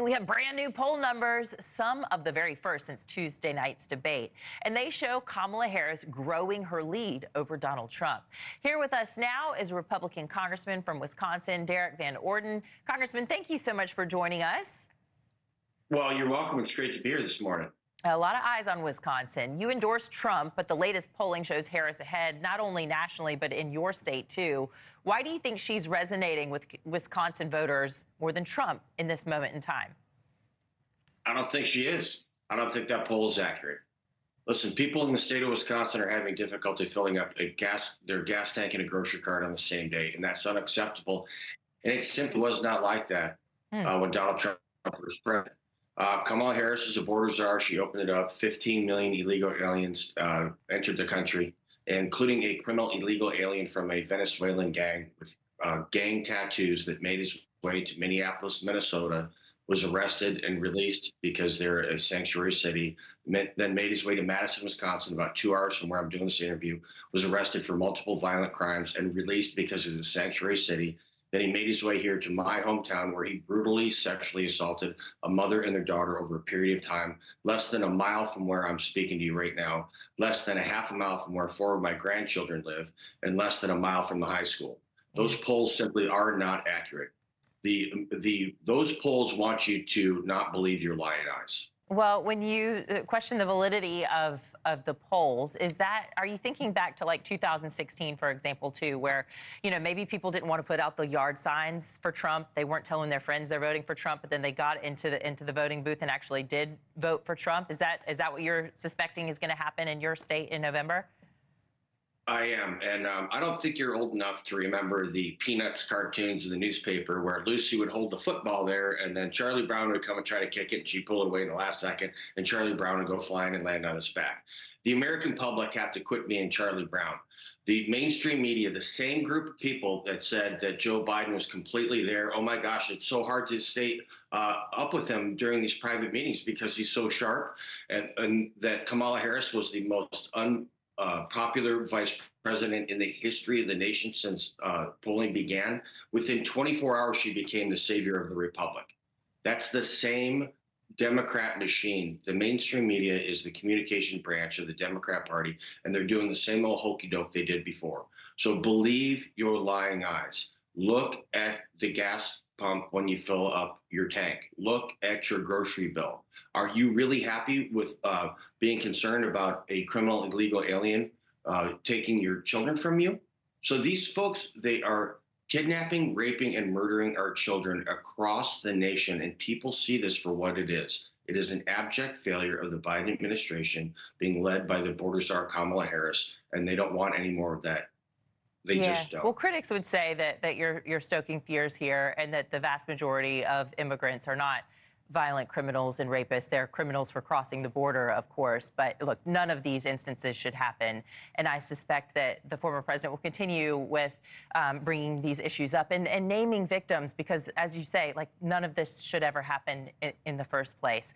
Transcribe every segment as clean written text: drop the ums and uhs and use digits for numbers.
we have brand new poll numbers, some of the very first since Tuesday night's debate. And they show Kamala Harris growing her lead over Donald Trump. Here with us now is Republican Congressman from Wisconsin, Derrick Van Orden. Congressman, thank you so much for joining us. Well, you're welcome. It's great to be here this morning. A lot of eyes on Wisconsin. You endorsed Trump, but the latest polling shows Harris ahead, not only nationally, but in your state, too. Why do you think she's resonating with Wisconsin voters more than Trump in this moment in time? I don't think she is. I don't think that poll is accurate. Listen, people in the state of Wisconsin are having difficulty filling up their gas tank and a grocery cart on the same day, and that's unacceptable. And it simply was not like that when Donald Trump was president. Kamala Harris is a border czar. She opened it up. 15 million illegal aliens entered the country, including a criminal illegal alien from a Venezuelan gang with gang tattoos that made his way to Minneapolis, Minnesota, was arrested and released because they're a sanctuary city, then made his way to Madison, Wisconsin, about 2 hours from where I'm doing this interview, was arrested for multiple violent crimes and released because it was a sanctuary city. Then he made his way here to my hometown where he brutally sexually assaulted a mother and their daughter over a period of time, less than a mile from where I'm speaking to you right now, less than a half a mile from where 4 of my grandchildren live, and less than a mile from the high school. Those polls simply are not accurate. Those polls want you to not believe your lying eyes. Well, when you question the validity of the polls, are you thinking back to like 2016, for example, too, where, you know, maybe people didn't want to put out the yard signs for Trump. They weren't telling their friends they're voting for Trump, but then they got into the voting booth and actually did vote for Trump. Is that what you're suspecting is going to happen in your state in November? I am, and I don't think you're old enough to remember the Peanuts cartoons in the newspaper where Lucy would hold the football there, and then Charlie Brown would come and try to kick it, and she'd pull it away in the last second, and Charlie Brown would go flying and land on his back. The American public have to quit being Charlie Brown. The mainstream media, the same group of people that said that Joe Biden was completely there, oh my gosh, it's so hard to stay up with him during these private meetings because he's so sharp, and that Kamala Harris was the most popular vice president in the history of the nation since polling began. Within 24 hours, she became the savior of the republic. That's the same Democrat machine. The mainstream media is the communication branch of the Democrat Party, and they're doing the same old hokey doke they did before. So believe your lying eyes. Look at the gas pump when you fill up your tank. Look at your grocery bill. Are you really happy with being concerned about a criminal illegal alien taking your children from you? So these folks, they are kidnapping, raping, and murdering our children across the nation, and people see this for what it is. It is an abject failure of the Biden administration being led by the border czar Kamala Harris, and they don't want any more of that. They just don't. Well, critics would say that you're stoking fears here, and that the vast majority of immigrants are not violent criminals and rapists. They're criminals for crossing the border, of course. But look, none of these instances should happen. And I suspect that the former president will continue with bringing these issues up and naming victims, because, as you say, like, none of this should ever happen in the first place.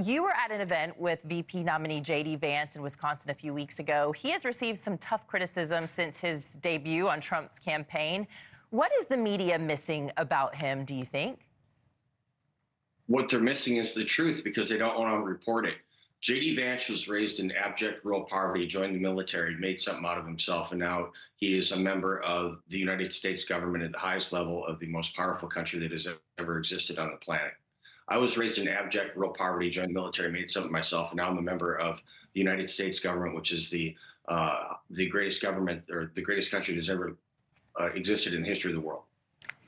You were at an event with VP nominee J.D. Vance in Wisconsin a few weeks ago. He has received some tough criticism since his debut on Trump's campaign. What is the media missing about him, do you think? What they're missing is the truth because they don't want to report it. J.D. Vance was raised in abject rural poverty, joined the military, made something out of himself, and now he is a member of the United States government at the highest level of the most powerful country that has ever existed on the planet. I was raised in abject rural poverty, joined the military, made something of myself, and now I'm a member of the United States government, which is the greatest government, or the greatest country that's ever existed in the history of the world.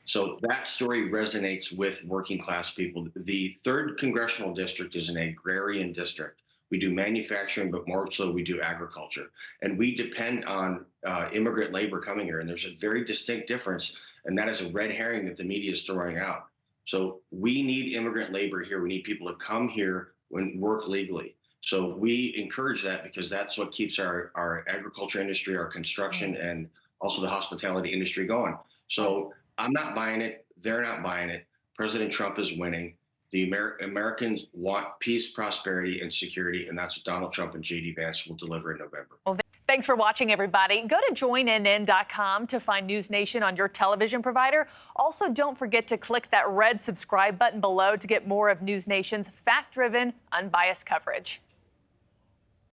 So that story resonates with working class people. The 3rd congressional district is an agrarian district. We do manufacturing, but more so we do agriculture. And we depend on immigrant labor coming here. And there's a very distinct difference. And that is a red herring that the media is throwing out. So we need immigrant labor here. We need people to come here and work legally. So we encourage that because that's what keeps our agriculture industry, our construction, and also the hospitality industry going. So I'm not buying it. They're not buying it. President Trump is winning. The Americans want peace, prosperity, and security, and that's what Donald Trump and J.D. Vance will deliver in November. Thanks for watching, everybody. Go to joinnn.com to find NewsNation on your television provider. Also, don't forget to click that red subscribe button below to get more of NewsNation's fact-driven, unbiased coverage.